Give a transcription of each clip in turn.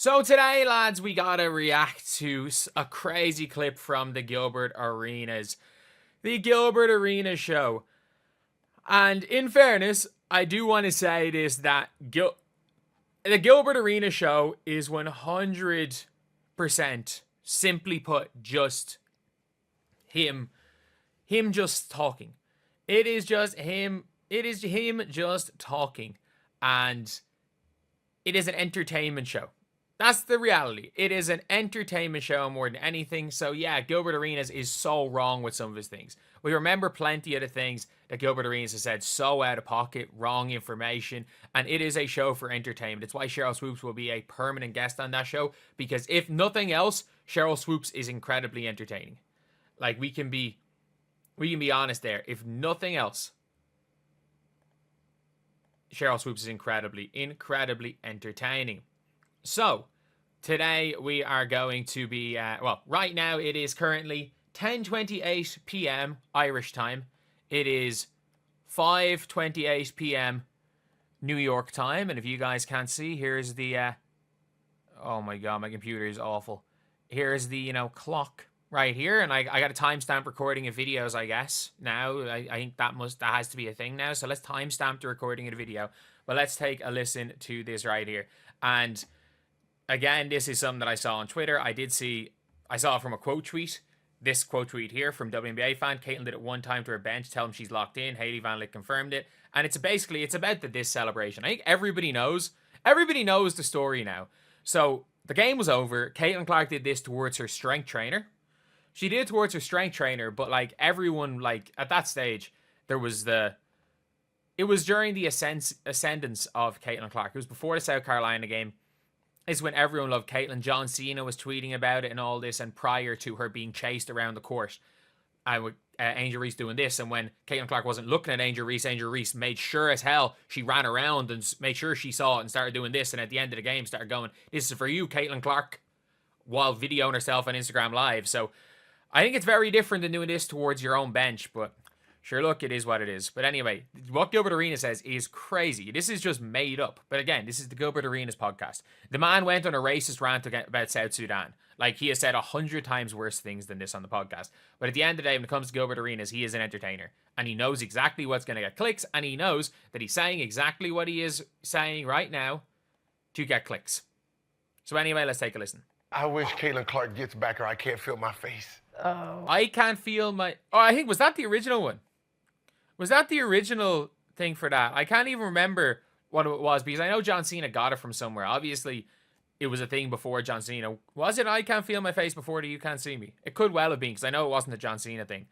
So today, lads, we gotta react to a crazy clip from the Gilbert Arenas. The Gilbert Arenas show. And in fairness, I do want to say this, that the Gilbert Arenas show is 100%, simply put, just him just talking. It is him just talking. And it is an entertainment show. That's the reality. It is an entertainment show more than anything. So yeah, Gilbert Arenas is so wrong with some of his things. We remember plenty of the things that Gilbert Arenas has said so out of pocket, wrong information, and it is a show for entertainment. It's why Cheryl Swoops will be a permanent guest on that show, because if nothing else, Cheryl Swoops is incredibly entertaining. Like, we can be honest there. If nothing else, Cheryl Swoops is incredibly entertaining. So, today we are going to be, right now it is currently 10:28 p.m. Irish time. It is 5:28 p.m. New York time. And if you guys can't see, here's the, oh my god, my computer is awful. Here's the, clock right here. And I got a timestamp recording of videos, I guess. Now, I think that has to be a thing now. So let's timestamp the recording of the video. But let's take a listen to this right here. And again, this is something that I saw on Twitter. I saw it from a quote tweet. This quote tweet here from WNBA fan. Caitlin did it one time to her bench. Tell him she's locked in. Hailey Van Lith confirmed it. And it's about the this celebration. I think everybody knows. Everybody knows the story now. So the game was over. Caitlin Clark did this towards her strength trainer. She did it towards her strength trainer, but like everyone, like at that stage, it was during the ascendance of Caitlin Clark. It was before the South Carolina game. Is when everyone loved Caitlin. John Cena was tweeting about it and all this, and prior to her being chased around the court, with Angel Reese doing this, and when Caitlin Clark wasn't looking at Angel Reese made sure as hell she ran around and made sure she saw it and started doing this, and at the end of the game started going, "This is for you, Caitlin Clark," while videoing herself on Instagram Live. So I think it's very different than doing this towards your own bench, but sure, look, it is what it is. But anyway, what Gilbert Arenas says is crazy. This is just made up. But again, this is the Gilbert Arenas podcast. The man went on a racist rant about South Sudan. Like, he has said 100 times worse things than this on the podcast. But at the end of the day, when it comes to Gilbert Arenas, he is an entertainer. And he knows exactly what's going to get clicks. And he knows that he's saying exactly what he is saying right now to get clicks. So anyway, let's take a listen. I wish Caitlin Clark gets back or I can't feel my face. Oh. I can't feel my... Oh, I think, was that the original one? Was that the original thing for that? I can't even remember what it was, because I know John Cena got it from somewhere. Obviously, it was a thing before John Cena. Was it I can't feel my face before the you can't see me? It could well have been, because I know it wasn't the John Cena thing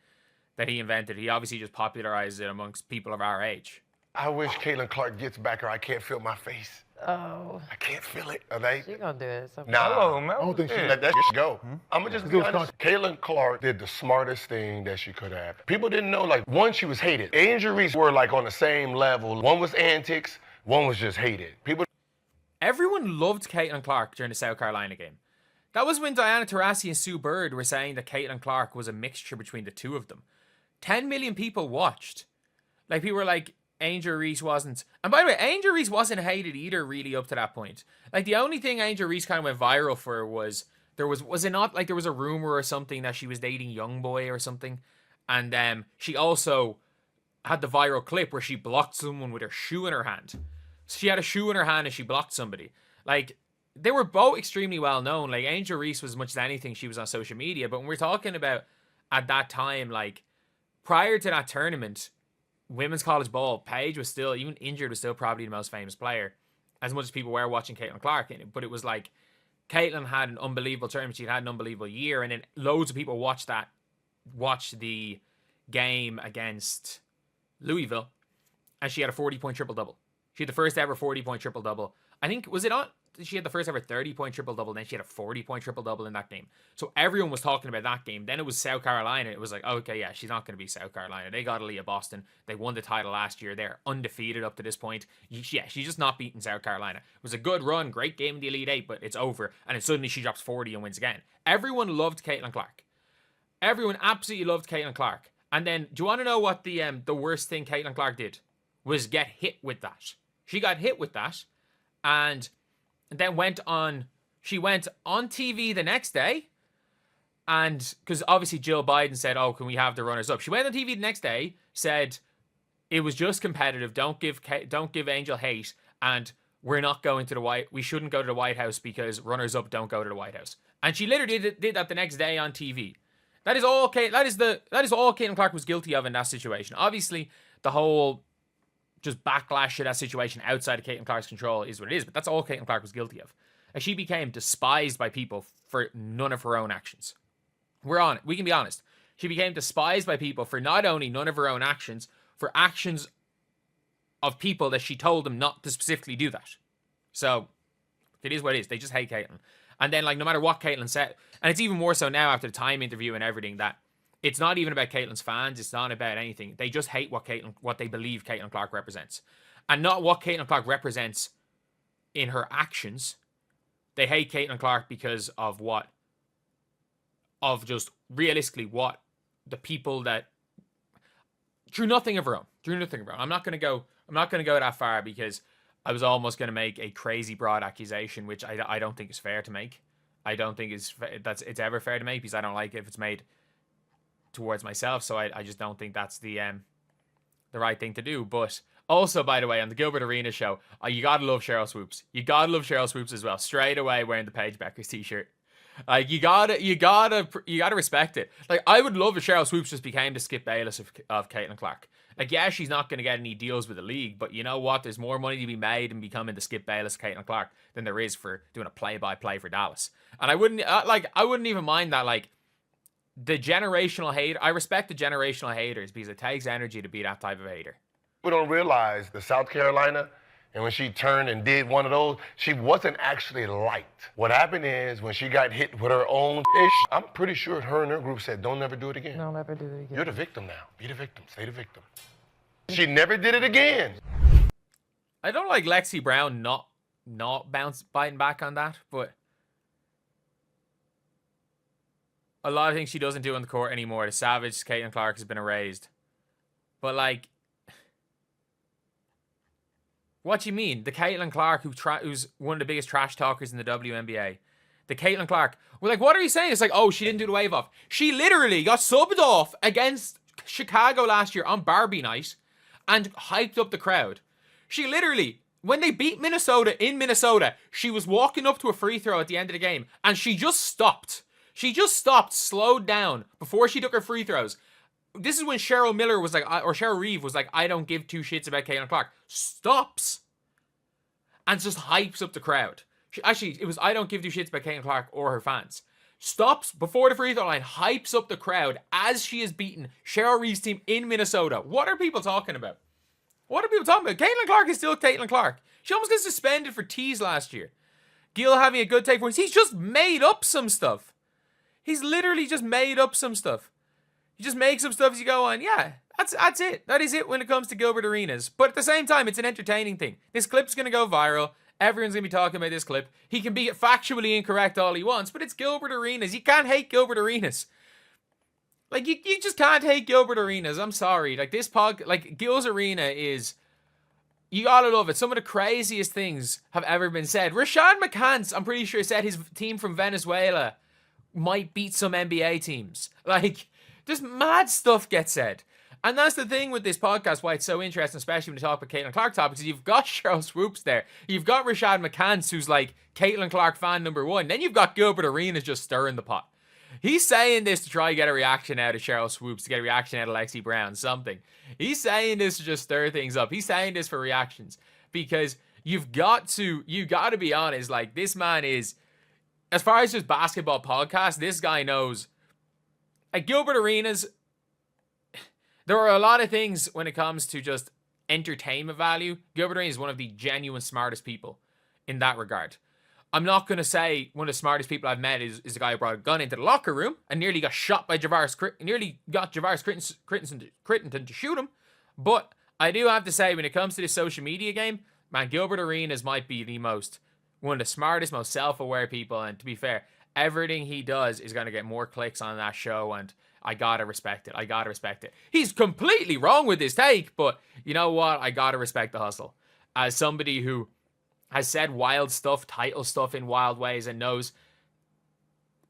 that he invented. He obviously just popularized it amongst people of our age. I wish Caitlin Clark gets back or I can't feel my face. Oh. I can't feel it. Are they? She gonna do it. Nah. Hello, man. I don't think she let that shit go. I'm gonna just be honest. Caitlin Clark did the smartest thing that she could have. People didn't know, like, one, she was hated. Angel Reese were like on the same level. One was antics, one was just hated. Everyone loved Caitlin Clark during the South Carolina game. That was when Diana Taurasi and Sue Bird were saying that Caitlin Clark was a mixture between the two of them. 10 million people watched. Like, people were like, Angel Reese wasn't. And by the way, Angel Reese wasn't hated either, really, up to that point. Like, the only thing Angel Reese kind of went viral for was it not like there was a rumor or something that she was dating Youngboy or something? And she also had the viral clip where she blocked someone with her shoe in her hand. So she had a shoe in her hand and she blocked somebody. Like, they were both extremely well known. Like, Angel Reese was, as much as anything, she was on social media. But when we're talking about at that time, like, prior to that tournament, women's college ball, Paige was still, even injured, was still probably the most famous player, as much as people were watching Caitlin Clark in it. But it was like, Caitlin had an unbelievable tournament. She had an unbelievable year. And then loads of people watched the game against Louisville. And she had a 40-point triple-double. She had the first ever 40-point triple-double. I think, was it on? She had the first ever 30-point triple-double, then she had a 40-point triple-double in that game. So everyone was talking about that game. Then it was South Carolina. It was like, okay, yeah, she's not going to be South Carolina. They got Aaliyah Boston. They won the title last year. They're undefeated up to this point. Yeah, she's just not beating South Carolina. It was a good run, great game in the Elite Eight, but it's over. And then suddenly she drops 40 and wins again. Everyone loved Caitlin Clark. Everyone absolutely loved Caitlin Clark. And then, do you want to know what the worst thing Caitlin Clark did? Was get hit with that. She got hit with that, and then went on She went on TV the next day, and because obviously Jill Biden said, "Oh, can we have the runners up?" She went on TV the next day, said it was just competitive. Don't give Angel hate, and we're not going to we shouldn't go to the White House because runners up don't go to the White House. And she literally did that the next day on TV. That is all. That is all Caitlin Clark was guilty of in that situation. Obviously, the whole just backlash to that situation outside of Caitlin Clark's control is what it is. But that's all Caitlin Clark was guilty of. And she became despised by people for none of her own actions. We can be honest. She became despised by people for not only none of her own actions, for actions of people that she told them not to specifically do that. So it is what it is. They just hate Caitlin. And then, like, no matter what Caitlin said, and it's even more so now after the Time interview and everything, that it's not even about Caitlin's fans. It's not about anything. They just hate what they believe Caitlin Clark represents. And not what Caitlin Clark represents in her actions. They hate Caitlin Clark because of just realistically what the people that drew nothing of her own. I'm not going to go that far because I was almost going to make a crazy broad accusation, which I don't think is fair to make. I don't think it's ever fair to make because I don't like it if it's made towards myself. So I just don't think that's the right thing to do. But also, by the way, on the Gilbert Arena show, you gotta love Cheryl Swoops. You gotta love Cheryl Swoops as well. Straight away wearing the Paige Beckers t-shirt. Like you gotta respect it. Like I would love if Cheryl Swoops just became the Skip Bayless of Caitlin Clark. Like yeah, she's not gonna get any deals with the league, but you know what? There's more money to be made in becoming the Skip Bayless of Caitlin Clark than there is for doing a play-by-play for Dallas. And I wouldn't even mind that. Like the generational hate. I respect the generational haters because it takes energy to be that type of hater. We don't realize the South Carolina. And when she turned and did one of those, she wasn't actually liked. What happened is when she got hit with her own ish, I'm pretty sure her and her group said, don't never do it again. Don't ever do it again. You're the victim now. Be the victim. Stay the victim. She never did it again. I don't like Lexi Brown not biting back on that, but a lot of things she doesn't do on the court anymore. The savage Caitlin Clark has been erased. But like, what do you mean? The Caitlin Clark who's one of the biggest trash talkers in the WNBA. The Caitlin Clark. We're like, what are you saying? It's like, oh, she didn't do the wave off. She literally got subbed off against Chicago last year on Barbie night and hyped up the crowd. She literally, when they beat Minnesota in Minnesota, she was walking up to a free throw at the end of the game and she just stopped. She just stopped, slowed down before she took her free throws. This is when Cheryl Miller was like, or Cheryl Reeve was like, I don't give two shits about Caitlin Clark. Stops. And just hypes up the crowd. It was I don't give two shits about Caitlin Clark or her fans. Stops before the free throw line, hypes up the crowd as she has beaten Cheryl Reeve's team in Minnesota. What are people talking about? What are people talking about? Caitlin Clark is still Caitlin Clark. She almost got suspended for tease last year. Gil having a good take for him. He's just made up some stuff. He's literally just made up some stuff. You just make some stuff as you go on. Yeah, that's it. That is it when it comes to Gilbert Arenas. But at the same time, it's an entertaining thing. This clip's going to go viral. Everyone's going to be talking about this clip. He can be factually incorrect all he wants, but it's Gilbert Arenas. You can't hate Gilbert Arenas. Like, you just can't hate Gilbert Arenas. I'm sorry. Like, Gil's Arena is... You gotta love it. Some of the craziest things have ever been said. Rashad McCants, I'm pretty sure, said his team from Venezuela might beat some NBA teams. Like... Just mad stuff gets said. And that's the thing with this podcast, why it's so interesting, especially when you talk about Caitlin Clark topics, is you've got Cheryl Swoops there. You've got Rashad McCants, who's like Caitlin Clark fan number one. Then you've got Gilbert Arenas just stirring the pot. He's saying this to try to get a reaction out of Cheryl Swoops, to get a reaction out of Lexi Brown, something. He's saying this to just stir things up. He's saying this for reactions. Because you got to be honest, like, this man is, as far as just basketball podcasts, this guy knows. At Gilbert Arenas, there are a lot of things when it comes to just entertainment value. Gilbert Arenas is one of the genuine smartest people in that regard. I'm not going to say one of the smartest people I've met is the guy who brought a gun into the locker room and nearly got shot by Javaris Crittenton to shoot him. But I do have to say, when it comes to this social media game, man, Gilbert Arenas might be one of the smartest, most self-aware people. And to be fair, everything he does is going to get more clicks on that show, and I gotta respect it. He's completely wrong with his take, but you know what? I gotta respect the hustle. As somebody who has said wild stuff, title stuff in wild ways, and knows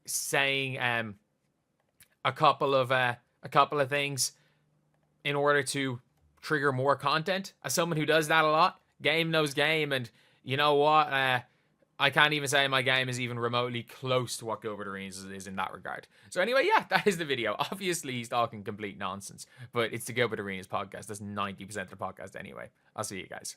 saying a couple of things in order to trigger more content. As someone who does that a lot, game knows game, and you know what? I can't even say my game is even remotely close to what Gilbert Arenas is in that regard. So anyway, yeah, that is the video. Obviously, he's talking complete nonsense, but it's the Gilbert Arenas podcast. That's 90% of the podcast anyway. I'll see you guys.